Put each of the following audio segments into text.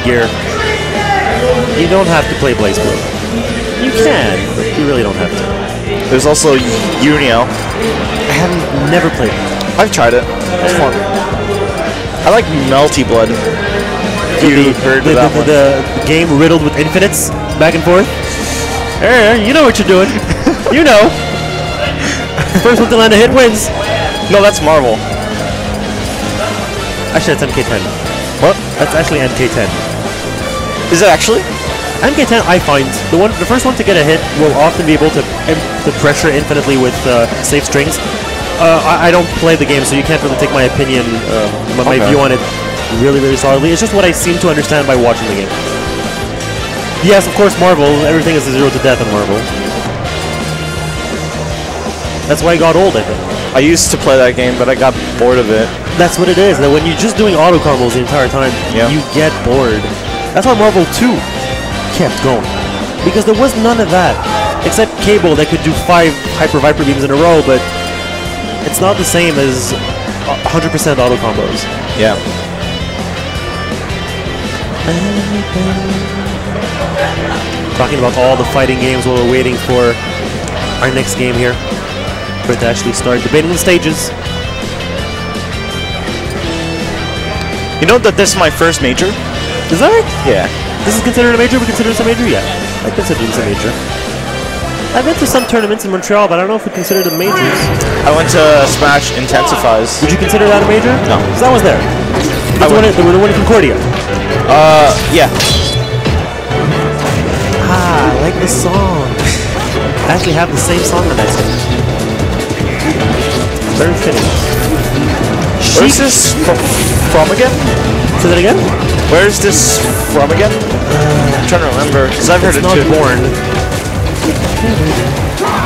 gear, you don't have to play Blaze Blue. You can, but you really don't have to. There's also Unio. I haven't never played it. I've tried it. It's fun. I like Melty Blood. You heard of that one? The game riddled with infinites, back and forth. You know what you're doing. You know. First one to land a hit wins. No, that's Marvel. Actually, that's MK10. What? That's actually MK10. Is it actually? MK10, I find the first one to get a hit will often be able to pressure infinitely with safe strings. I don't play the game, so you can't really take my opinion, my view on it really, really solidly. It's just what I seem to understand by watching the game. Yes, of course, Marvel. Everything is a 0 to death in Marvel. That's why I got old, I think. I used to play that game, but I got bored of it. That's what it is. That when you're just doing auto combos the entire time, you get bored. That's why Marvel 2 kept going, because there was none of that except Cable that could do 5 Hyper Viper beams in a row, but it's not the same as 100% auto combos. Yeah. Talking about all the fighting games while we're waiting for our next game here for it to actually start. Debating the stages. You know that this is my first major? Is that right? Yeah. This is considered a major? We consider this a major? Yeah. I consider this a major. I've been to some tournaments in Montreal, but I don't know if we consider them majors. I went to Smash Intensifies. Would you consider that a major? No. Because I was there. That's the one in Concordia. Yeah. Ah, I like the song. I actually have the same song that I sing. Very fitting. Where's this from again? Say that again? Where's this from again? I'm trying to remember, because I've heard it too. It's not Born.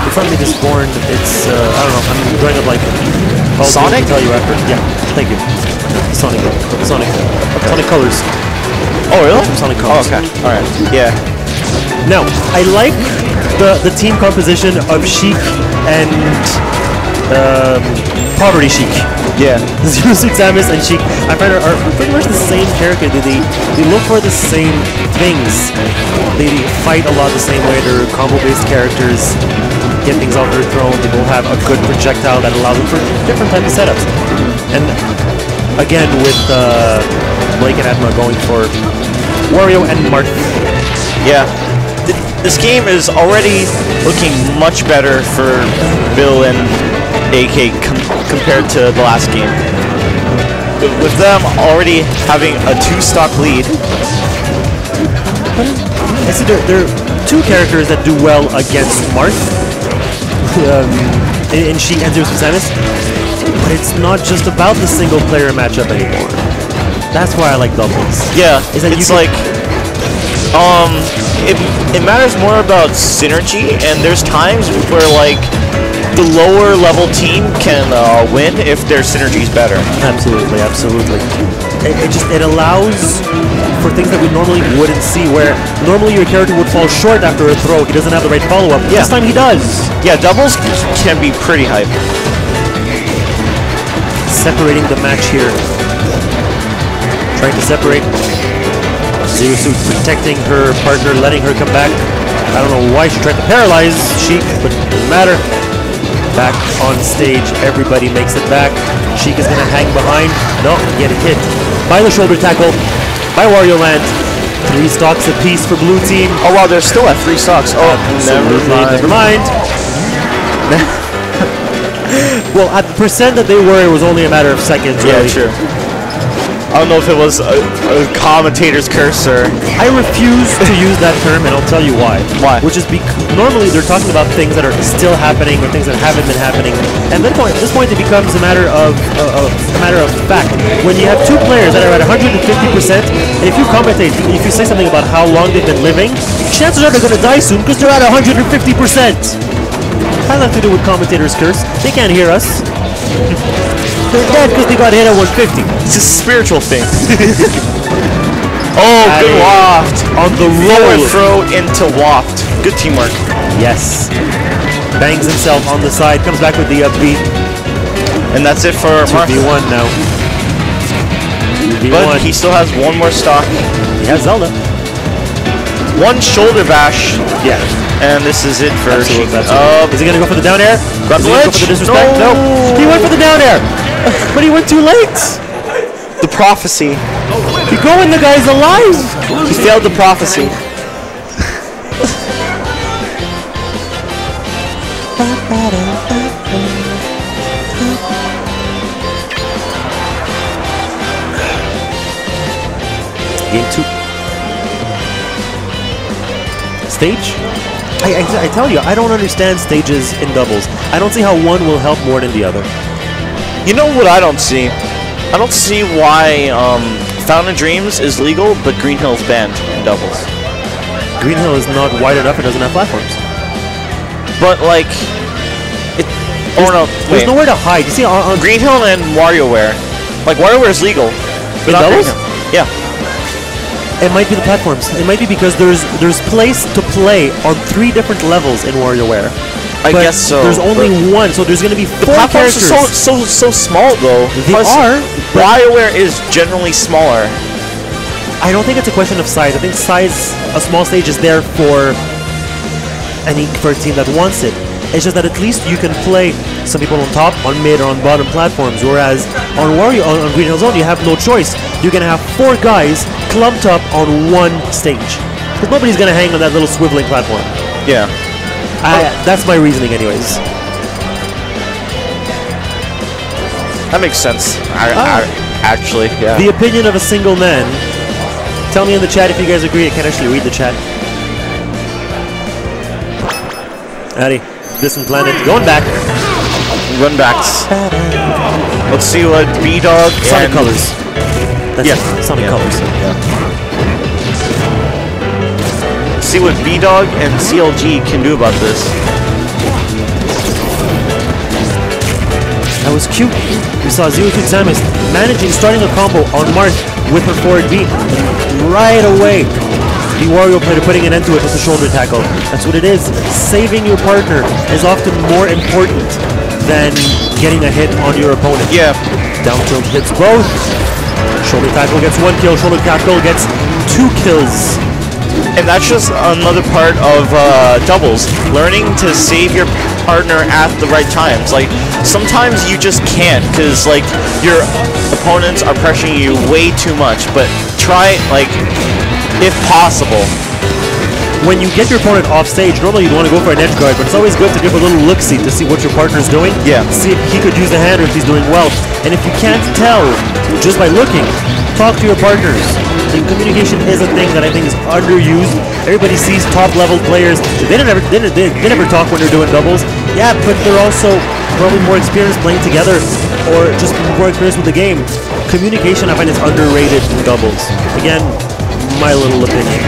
It's not just Born. It's, I don't know, I'm drawing up like Sonic? I'll tell you after. Yeah, thank you. Sonic. Sonic. Okay. Sonic Colors. Oh, really? Sonic Colors. Oh, okay. Alright. Yeah. Now, I like the team composition of Sheik and Poverty Sheik. Yeah. Zero Suit Samus and Sheik, I find are pretty much the same character. They look for the same things. They fight a lot the same way. They're combo-based characters. Get things off their throne. They both have a good projectile that allows them for different types of setups. And again, with Blake and Adma going for Wario and Marth. Yeah. This game is already looking much better for Bill and AK compared to the last game. With them already having a 2-stock lead. I see there are 2 characters that do well against Marth in Sheik and Zero Suit Samus, but it's not just about the single player matchup anymore. That's why I like doubles. Yeah, it's like it matters more about synergy, and there's times where like the lower level team can win if their synergy is better. Absolutely, absolutely. It allows for things that we normally wouldn't see, where normally your character would fall short after a throw. He doesn't have the right follow-up. Yeah. This time he does. Yeah, doubles can be pretty hype. Separating the match here. Trying to separate. Zero Suit protecting her partner, letting her come back. I don't know why she tried to paralyze Sheik, but it doesn't matter. Back on stage, everybody makes it back. Sheik is going to hang behind. No, get hit by the shoulder tackle by Wario Land. 3 stocks apiece for blue team. Oh wow, they're still at 3 stocks. Oh, never mind. Well, at the percent that they were, it was only a matter of seconds. Yeah, really. true. I don't know if it was a commentator's curse or... I refuse to use that term, and I'll tell you why. Why? Which is because normally they're talking about things that are still happening or things that haven't been happening. And at this point, it becomes a matter of fact. When you have 2 players that are at 150%, and if you commentate, if you say something about how long they've been living, chances are they're going to die soon because they're at 150%. Has nothing to do with commentator's curse. They can't hear us. They're dead because they got hit at 150. It's a spiritual thing. Oh, good waft. On the roll. Throw into waft. Good teamwork. Yes. Bangs himself on the side. Comes back with the up B. And that's it for Marth. 2v1 now. 2v1. But he still has 1 more stock. has Zelda. One shoulder bash. Yeah. And this is it for Sheik. Is he going to go for the down air? Grab the ledge. Go for the disrespect? No. He went for the down air. But he went too late. The prophecy. You go when the guy's alive. He failed the prophecy. Game 2. Stage? I tell you, I don't understand stages in doubles. I don't see how one will help more than the other. You know what I don't see? I don't see why Fountain of Dreams is legal, but Green Hill is banned in doubles. Green Hill is not wide enough, it doesn't have platforms. But like, there's nowhere to hide. You see, on Green Hill and WarioWare, like WarioWare is legal. In doubles? Yeah. It might be the platforms. It might be because there's place to play on 3 different levels in WarioWare. I guess so. There's only one, so there's going to be 4 characters. The platforms are so small though. They are. WarioWare is generally smaller. I don't think it's a question of size. I think size, a small stage is there for a team that wants it. It's just that at least you can play some people on top, on mid, or on bottom platforms. Whereas on Green Hill Zone, you have no choice. You're gonna have 4 guys clumped up on one stage because nobody's gonna hang on that little swiveling platform. Yeah. That's my reasoning, anyways. That makes sense. Actually, yeah. The opinion of a single man. Tell me in the chat if you guys agree. I can't actually read the chat. Addy, Distant Planet, going back. Run backs. Let's see what Bdawg Sonic Colors. That's Sonic Colors. Yeah. Let's see what Bdawg and CLG can do about this. That was cute. We saw Zero Two Samus starting a combo on Marth with her forward B. Right away, the Wario player putting an end to it with a shoulder tackle. That's what it is. Saving your partner is often more important than getting a hit on your opponent. Yeah. Down tilt hits both. Shoulder tackle gets 1 kill. Shoulder tackle gets 2 kills. And that's just another part of doubles. Learning to save your partner at the right times. Like, sometimes you just can't because, like, your opponents are pressuring you way too much. But try, like, if possible. When you get your opponent off stage, normally you'd want to go for an edge guard, but it's always good to give a little look-see to see what your partner's doing. Yeah. See if he could use the hand or if he's doing well. And if you can't tell just by looking, talk to your partners. And communication is a thing that I think is underused. Everybody sees top-level players. They never talk when they're doing doubles. Yeah, but they're also probably more experienced playing together or just more experienced with the game. Communication, I find, is underrated in doubles. Again, my little opinion.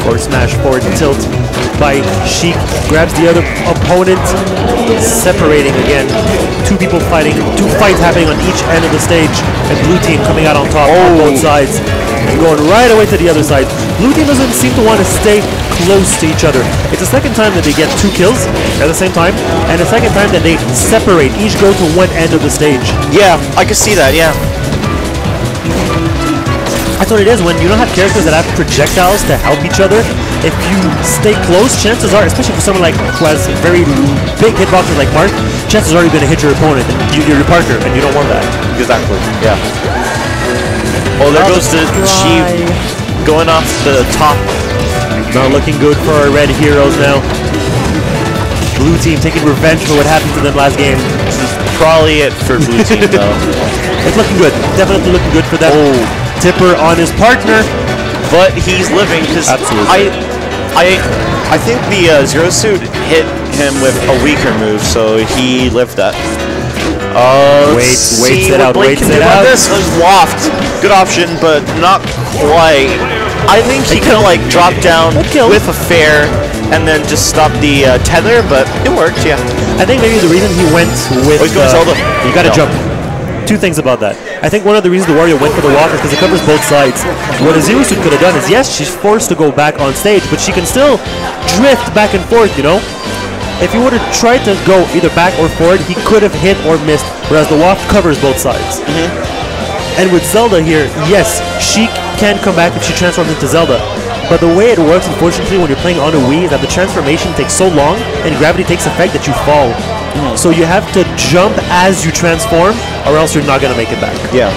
Or smash forward tilt by Sheik, grabs the other opponent, separating again. 2 people fighting, 2 fights happening on each end of the stage, and blue team coming out on top on both sides and going right away to the other side. Blue team doesn't seem to want to stay close to each other. It's the second time that they get 2 kills at the same time, and the second time that they separate, each go to one end of the stage. Yeah, I can see that, yeah. That's what it is when you don't have characters that have projectiles to help each other. If you stay close, chances are, especially for someone like who has very big hitboxes like Mark, chances are you're going to hit your opponent, and your partner, and you don't want that. Exactly. Yeah. Oh, there goes the Sheik going off the top. Not looking good for our red heroes now. Blue team taking revenge for what happened to them last game. This is probably it for blue team though. It's looking good. Definitely looking good for them. Oh. Tipper on his partner, but he's living because I think the Zero Suit hit him with a weaker move, so he lived that. Waits it out. This was waft, good option, but not quite. I think he could have like dropped down with a fair and then just stop the tether, but it worked. Yeah. I think maybe the reason he went with he's going Zelda. You got to jump. 2 things about that. I think one of the reasons the Wario went for the water is because it covers both sides. What a Zero Suit could have done is, yes, she's forced to go back on stage, but she can still drift back and forth, you know? If he would have tried to go either back or forward, he could have hit or missed, whereas the waft covers both sides. And with Zelda here, yes, she can come back if she transforms into Zelda. But the way it works, unfortunately, when you're playing on a Wii is that the transformation takes so long and gravity takes effect that you fall. So you have to jump as you transform or else you're not going to make it back. Yeah.